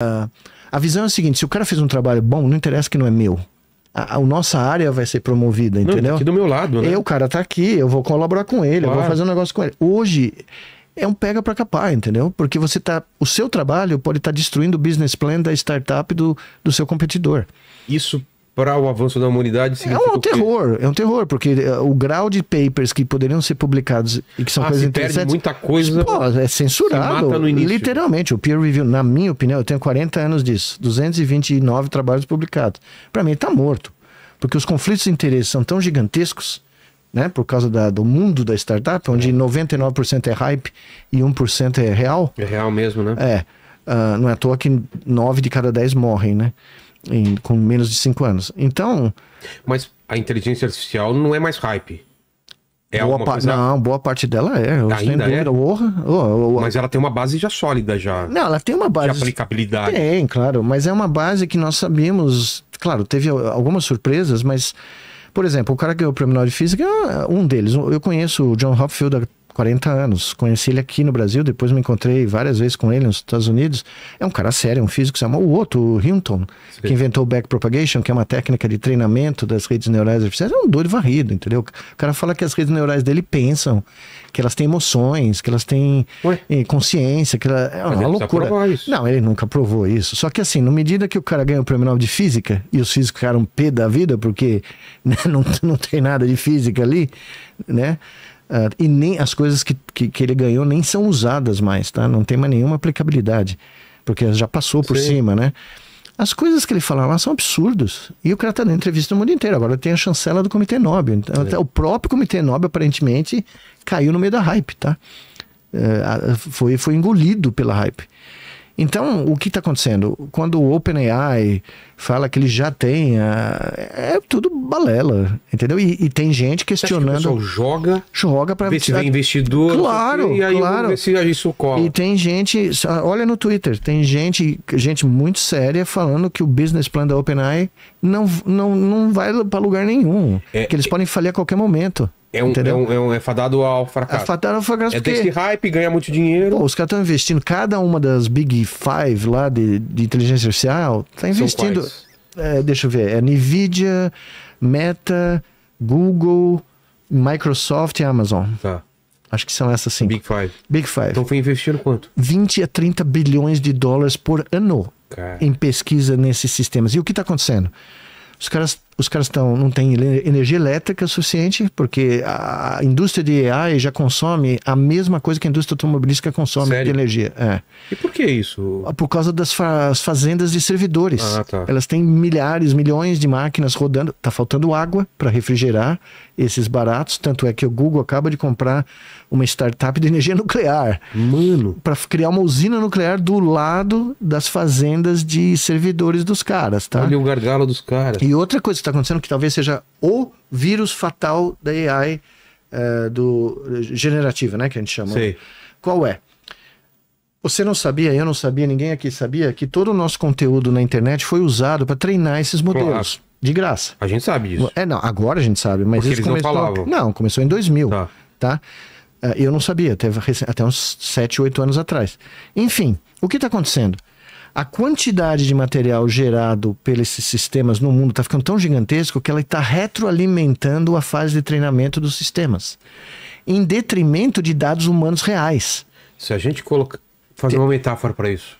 A visão é a seguinte, se o cara fez um trabalho bom, não interessa que não é meu. A nossa área vai ser promovida, entendeu? Não, aqui do meu lado, né? O cara tá aqui, eu vou colaborar com ele, Claro. eu vou fazer um negócio com ele. Hoje é um pega pra capar, entendeu? Porque o seu trabalho pode estar destruindo o business plan da startup do seu competidor. Isso para o avanço da humanidade significa É um terror, porque o grau de papers que poderiam ser publicados e que são coisas interessantes... perde muita coisa. Pô, é censurado. Se mata no início. Literalmente, o peer review, na minha opinião, eu tenho 40 anos disso, 229 trabalhos publicados. Para mim, tá morto. Porque os conflitos de interesse são tão gigantescos, né, por causa do mundo da startup, onde 99% é hype e 1% é real. É real mesmo, né? Não é à toa que 9 de cada 10 morrem, né? Com menos de 5 anos. Então... Mas a inteligência artificial não é mais hype. É alguma coisa... Não, boa parte dela é. Ainda é? Mas ela tem uma base já sólida já. Não, ela tem uma base... De aplicabilidade. Tem, claro. Mas é uma base que nós sabíamos... Claro, teve algumas surpresas, mas... Por exemplo, o cara que ganhou o Prêmio Nobel de Física é um deles. Eu conheço o John Hopfield há 40 anos. Conheci ele aqui no Brasil, depois me encontrei várias vezes com ele nos Estados Unidos. É um cara sério, é um físico. O outro, o Hinton, que inventou o backpropagation, que é uma técnica de treinamento das redes neurais artificiais, é um doido varrido, entendeu? O cara fala que as redes neurais dele pensam, que elas têm emoções, que elas têm consciência, que é uma loucura. Não, ele nunca provou isso. Só que assim, na medida que o cara ganha o Prêmio Nobel de Física, e os físicos ficaram pé da vida, porque né, não tem nada de física ali, né? E nem as coisas que ele ganhou nem são usadas mais, tá? Não tem mais nenhuma aplicabilidade, porque já passou por cima, né? As coisas que ele fala lá são absurdos. E o cara tá dando entrevista no mundo inteiro. Agora tem a chancela do Comitê Nobel. Então, até o próprio Comitê Nobel, aparentemente, caiu no meio da hype, tá? Foi engolido pela hype. Então, o que está acontecendo? Quando o OpenAI fala que ele já tem, é tudo balela, entendeu? E tem gente questionando... Você acha que o pessoal joga para ver se vem investidor, claro, e aí claro. Ver se isso cola. E tem gente, olha no Twitter, tem gente muito séria falando que o business plan da OpenAI não vai para lugar nenhum, que eles podem falir a qualquer momento. É fadado ao fracasso. É fadado ao fracasso porque... desse hype, ganha muito dinheiro. Pô, os caras estão investindo, cada uma das Big Five lá de inteligência artificial, está investindo... deixa eu ver, NVIDIA, Meta, Google, Microsoft e Amazon. Tá. Acho que são essas 5. Big Five. Big Five. Então foi investindo quanto? 20 a 30 bilhões de dólares por ano em pesquisa nesses sistemas. E o que está acontecendo? Os caras não têm energia elétrica suficiente, porque a indústria de AI já consome a mesma coisa que a indústria automobilística consome de energia. E por que isso? Por causa das fazendas de servidores. Tá. Elas têm milhões de máquinas rodando. Tá faltando água para refrigerar esses baratos. Tanto é que o Google acaba de comprar uma startup de energia nuclear. Mano. Para criar uma usina nuclear do lado das fazendas de servidores dos caras, tá? Olha o gargalo dos caras. E outra coisa que está acontecendo, que talvez seja o vírus fatal da AI generativa, né? Que a gente chama. Sei. Qual é? Você não sabia, eu não sabia, ninguém aqui sabia, que todo o nosso conteúdo na internet foi usado para treinar esses modelos. Claro. De graça. A gente sabe disso. Não, agora a gente sabe, mas porque eles começou... não falavam. Não, começou em 2000, tá? Eu não sabia, até uns 7, 8 anos atrás. Enfim, o que está acontecendo? A quantidade de material gerado pelos sistemas no mundo está ficando tão gigantesco que ela está retroalimentando a fase de treinamento dos sistemas, em detrimento de dados humanos reais. Se a gente fazer uma metáfora para isso,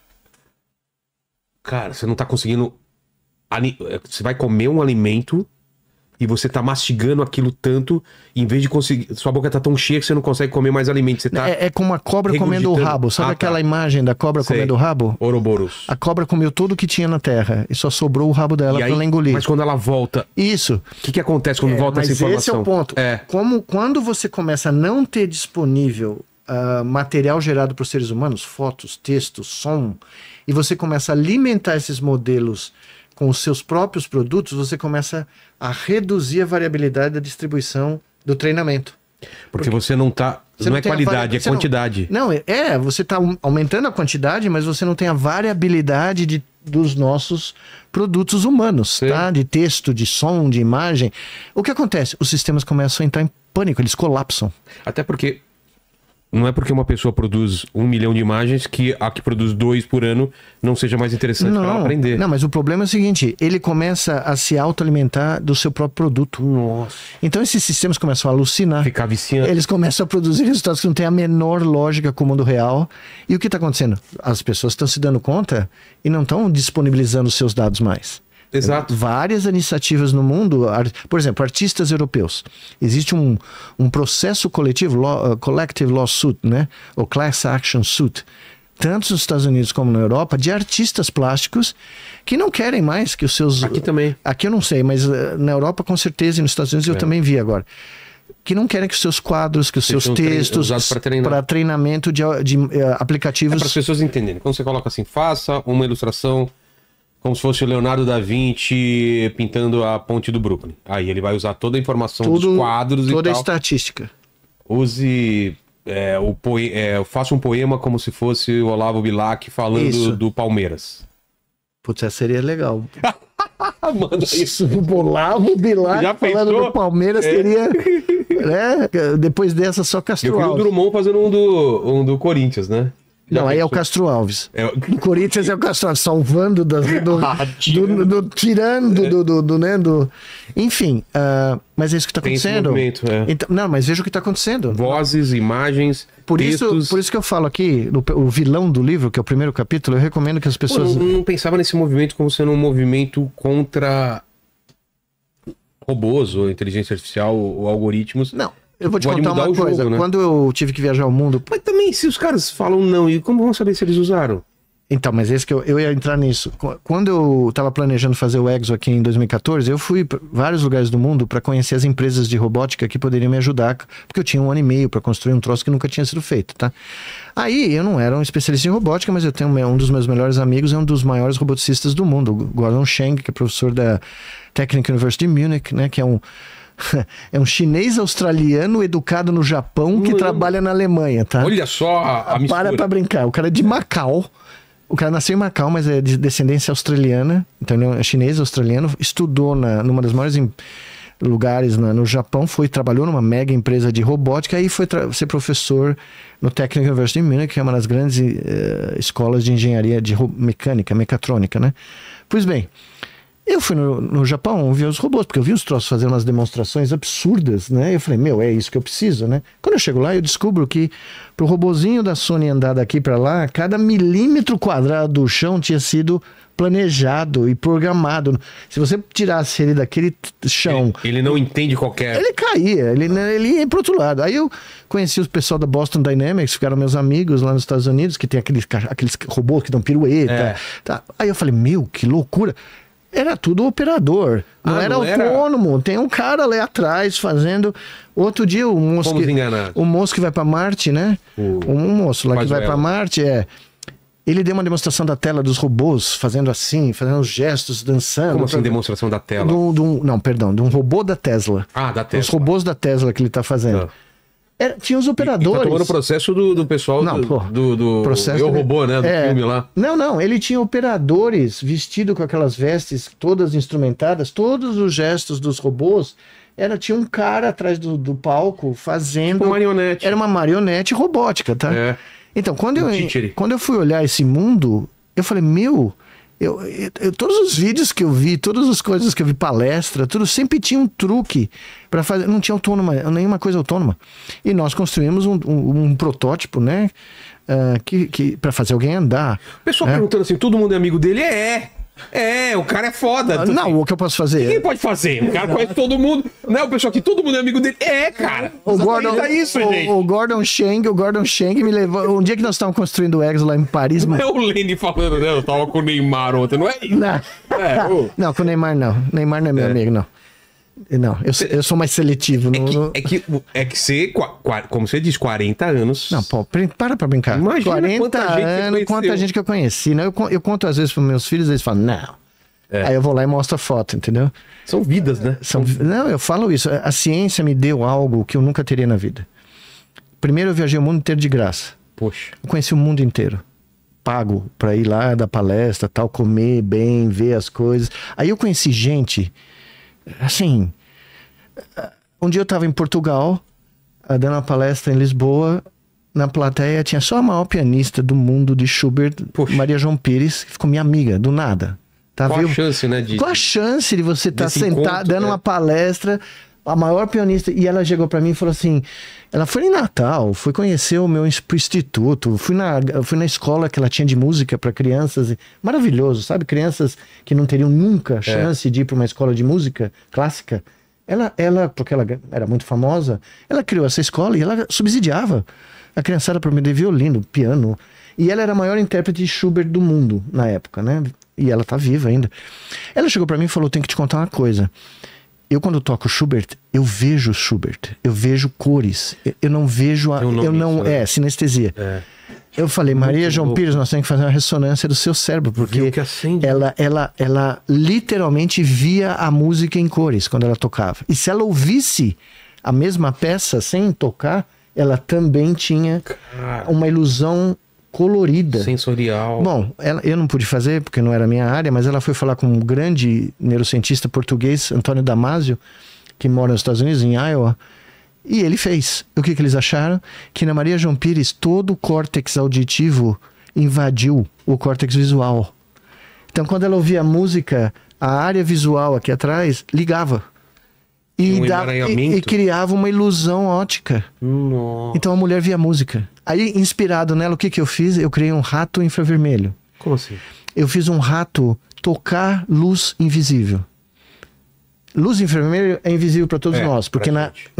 cara, você não está conseguindo... Você vai comer um alimento e você tá mastigando aquilo tanto, em vez de conseguir... Sua boca tá tão cheia que você não consegue comer mais alimento. Você tá é como a cobra comendo o rabo. Sabe aquela imagem da cobra comendo o rabo? Ouroboros. A cobra comeu tudo que tinha na terra e só sobrou o rabo dela para ela engolir. Mas quando ela volta... Isso. O que acontece quando volta essa informação? Esse é o ponto. Quando você começa a não ter disponível material gerado por seres humanos, fotos, textos, som, e você começa a alimentar esses modelos com os seus próprios produtos, você começa a reduzir a variabilidade da distribuição do treinamento. Porque você não tá... Não é qualidade, é quantidade. Não, você está aumentando a quantidade, mas você não tem a variabilidade dos nossos produtos humanos, tá? De texto, de som, de imagem. O que acontece? Os sistemas começam a entrar em pânico, eles colapsam. Até porque não é porque uma pessoa produz 1 milhão de imagens que a que produz 2 por ano não seja mais interessante para ela aprender. Não, mas o problema é o seguinte, ele começa a se autoalimentar do seu próprio produto. Nossa. Então esses sistemas começam a alucinar. Ficar viciando. Eles começam a produzir resultados que não têm a menor lógica com o mundo real. E o que está acontecendo? As pessoas estão se dando conta e não estão disponibilizando os seus dados mais. Exato. Várias iniciativas no mundo, por exemplo, artistas europeus. Existe um processo coletivo, collective lawsuit, né? Ou class action suit, tanto nos Estados Unidos como na Europa, de artistas plásticos que não querem mais que os seus... Aqui também. Aqui eu não sei, mas na Europa com certeza e nos Estados Unidos eu também vi agora. Que não querem que os seus quadros, que os seus textos para treinamento de aplicativos... Para as pessoas entenderem. Quando você coloca assim, faça uma ilustração como se fosse o Leonardo da Vinci pintando a ponte do Brooklyn. Aí ele vai usar toda a informação dos quadros e tal. Toda a estatística. Use... faça um poema como se fosse o Olavo Bilac falando do Palmeiras. Putz, essa seria legal. Manda isso. O Olavo Bilac falando do Palmeiras seria... depois dessa, só Castro Alves. Eu vi o Drummond fazendo um do Corinthians, né? Não, aí é o Castro Alves. O Corinthians é o Castro Alves, salvando tirando né? Enfim, mas é isso que está acontecendo. Então, não, mas veja o que está acontecendo. Vozes, imagens, textos. Por isso que eu falo aqui, o vilão do livro, que é o primeiro capítulo, eu recomendo que as pessoas... Eu não pensava nesse movimento como sendo um movimento contra robôs, ou inteligência artificial, ou algoritmos. Não. Eu vou te contar uma coisa, jogo, né? Quando eu tive que viajar ao mundo... Mas também, se os caras falam não, e como vão saber se eles usaram? Então, mas esse que eu ia entrar nisso. Quando eu estava planejando fazer o Exo aqui em 2014, eu fui para vários lugares do mundo para conhecer as empresas de robótica que poderiam me ajudar, porque eu tinha 1 ano e meio para construir um troço que nunca tinha sido feito, tá? Aí, eu não era um especialista em robótica, mas eu tenho um dos meus melhores amigos, é um dos maiores roboticistas do mundo, o Gordon Chang, que é professor da Technical University de Munich, né, que é um chinês australiano educado no Japão que trabalha na Alemanha, tá? Olha só a mistura. Para brincar. O cara é de Macau. O cara nasceu em Macau, mas é de descendência australiana. Então ele é chinês australiano. Estudou numa das maiores lugares no Japão. Trabalhou numa mega empresa de robótica. Aí foi ser professor no Technical University of Munich, que é uma das grandes escolas de engenharia de mecânica, mecatrônica, né? Pois bem... Eu fui no Japão ver os robôs, porque eu vi os troços fazendo umas demonstrações absurdas, né? Eu falei, é isso que eu preciso, né? Quando eu chego lá, eu descubro que pro robozinho da Sony andar daqui para lá, cada milímetro quadrado do chão tinha sido planejado e programado. Se você tirasse ele daquele chão... Ele não entende qualquer... Ele caía, ele ia pro outro lado. Aí eu conheci o pessoal da Boston Dynamics, ficaram meus amigos lá nos Estados Unidos, que tem aqueles robôs que dão pirueta. Tá? Aí eu falei, que loucura. Era tudo operador, não era autônomo. Tem um cara ali atrás fazendo. Outro dia o moço que vai para Marte, né? Um moço lá que vai para Marte ele deu uma demonstração da tela dos robôs, fazendo assim, fazendo os gestos, dançando. Como assim, demonstração da tela? De um robô da Tesla. Da Tesla. Os robôs da Tesla que ele tá fazendo. Tinha os operadores. E tá tomando o processo do pessoal do processo Eu Robô, né? Do filme lá. Não. Ele tinha operadores vestidos com aquelas vestes todas instrumentadas, todos os gestos dos robôs. Tinha um cara atrás do palco fazendo... Tipo marionete. Era uma marionete robótica, tá? Então, quando eu fui olhar esse mundo, eu falei, todos os vídeos que eu vi, todas as coisas que eu vi, palestra, tudo sempre tinha um truque para fazer. Não tinha nenhuma coisa autônoma. E nós construímos um protótipo, né? Para fazer alguém andar. O pessoal perguntando assim, todo mundo é amigo dele? O cara é foda. Não, o que eu posso fazer? Ninguém pode fazer. O cara conhece todo mundo. Não, o pessoal aqui, todo mundo é amigo dele. Cara. O Gordon Chang me levou. Um dia que nós estávamos construindo o Exo lá em Paris. Não é o Lenny falando, né? Eu tava com o Neymar ontem, não é isso? Não, com o Neymar não. Neymar não é meu amigo, não. Não, eu sou mais seletivo. É que você, como você diz, 40 anos. Não, para pra brincar. Imagina 40 anos, quanta gente que eu conheci. Não, eu conto às vezes pros meus filhos, eles falam, não. Aí eu vou lá e mostro a foto, entendeu? São vidas, né? Não, eu falo isso. A ciência me deu algo que eu nunca teria na vida. Primeiro eu viajei o mundo inteiro de graça. Poxa. Eu conheci o mundo inteiro. Pago pra ir lá dar palestra, tal, comer bem, ver as coisas. Aí eu conheci gente... Assim, um dia eu estava em Portugal, dando uma palestra em Lisboa, na plateia tinha só a maior pianista do mundo de Schubert, Poxa. Maria João Pires, que ficou minha amiga, do nada. Tá, Qual viu? a chance, né? Qual a chance de você estar desse sentado, encontro, dando uma palestra, a maior pianista, e ela chegou pra mim e falou assim, ela foi em Natal, foi conhecer o meu instituto, fui na escola que ela tinha de música para crianças, maravilhoso, sabe? Crianças que não teriam nunca chance de ir para uma escola de música clássica. Ela, porque ela era muito famosa, ela criou essa escola e ela subsidiava a criançada para aprender violino, piano. E ela era a maior intérprete de Schubert do mundo na época, né? E ela tá viva ainda. Ela chegou para mim e falou, tenho que te contar uma coisa. Eu, quando toco Schubert, eu vejo Schubert, eu vejo cores, eu não vejo sinestesia. Eu falei, Maria João Pires, nós temos que fazer uma ressonância do seu cérebro, porque ela literalmente via a música em cores quando ela tocava. E se ela ouvisse a mesma peça sem tocar, ela também tinha uma ilusão colorida. Sensorial. Bom, eu não pude fazer porque não era a minha área, mas ela foi falar com um grande neurocientista português, Antônio Damasio, que mora nos Estados Unidos, em Iowa, e ele fez. O que eles acharam? Que na Maria João Pires todo o córtex auditivo invadiu o córtex visual. Então quando ela ouvia a música, a área visual aqui atrás ligava. E criava uma ilusão ótica. Nossa. Então a mulher via música. Aí, inspirado nela, o que eu fiz? Eu criei um rato infravermelho. Como assim? Eu fiz um rato tocar luz invisível. Luz infravermelho é invisível para todos nós, porque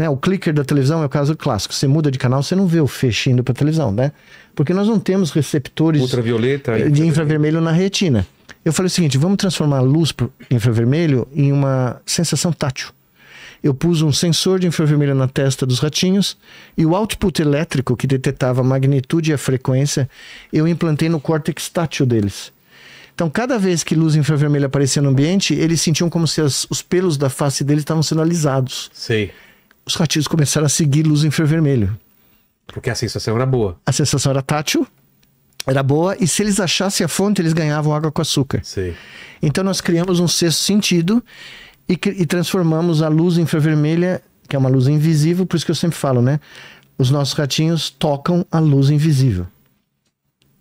o clicker da televisão é o caso clássico. Você muda de canal, você não vê o feixe indo para televisão, né? Porque nós não temos receptores ultravioleta de infravermelho na retina. Eu falei o seguinte, vamos transformar a luz infravermelho em uma sensação tátil. Eu pus um sensor de infravermelho na testa dos ratinhos e o output elétrico que detectava a magnitude e a frequência, eu implantei no córtex tátil deles. Então, cada vez que luz infravermelha aparecia no ambiente, eles sentiam como se os pelos da face deles estavam sendo alisados. Sei. Os ratinhos começaram a seguir luz infravermelho. Porque a sensação era boa. A sensação era tátil, era boa, e se eles achassem a fonte, eles ganhavam água com açúcar. Sei. Então, nós criamos um sexto sentido e transformamos a luz infravermelha, que é uma luz invisível, por isso que eu sempre falo, né? Os nossos ratinhos tocam a luz invisível.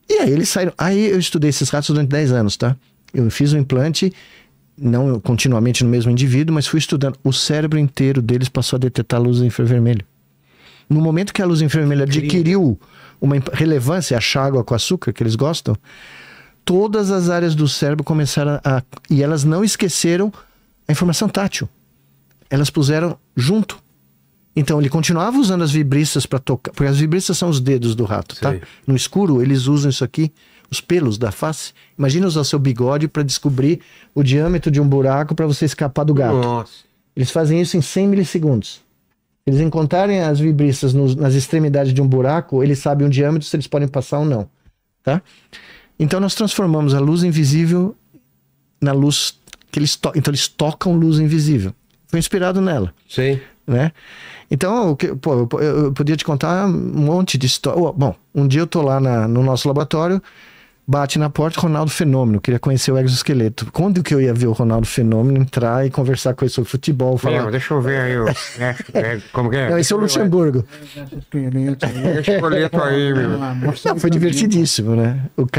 E aí eles saíram. Aí eu estudei esses ratos durante 10 anos, tá? Eu fiz o implante, não continuamente no mesmo indivíduo, mas fui estudando. O cérebro inteiro deles passou a detectar a luz infravermelha. No momento que a luz infravermelha adquiriu uma relevância, a água com açúcar, que eles gostam, todas as áreas do cérebro começaram a... E elas não esqueceram a informação tátil. Elas puseram junto. Então ele continuava usando as vibristas para tocar, porque as vibristas são os dedos do rato, tá? No escuro eles usam isso aqui, os pelos da face. Imagina usar seu bigode para descobrir o diâmetro de um buraco para você escapar do gato. Nossa. Eles fazem isso em 100 milissegundos. Se eles encontrarem as vibristas nas extremidades de um buraco, eles sabem o diâmetro, se eles podem passar ou não, tá? Então nós transformamos a luz invisível na luz que eles tocam. Então eles tocam luz invisível. Foi inspirado nela. Sim. Né? Então, eu podia te contar um monte de história. Bom, um dia eu tô lá no nosso laboratório, bate na porta, Ronaldo Fenômeno, queria conhecer o exoesqueleto. Quando que eu ia ver o Ronaldo Fenômeno entrar e conversar com ele sobre futebol? Falar... Deixa eu ver aí. Como que é? Não, esse é o Luxemburgo. Esqueleto aí, meu. Não, foi divertidíssimo, né? O cara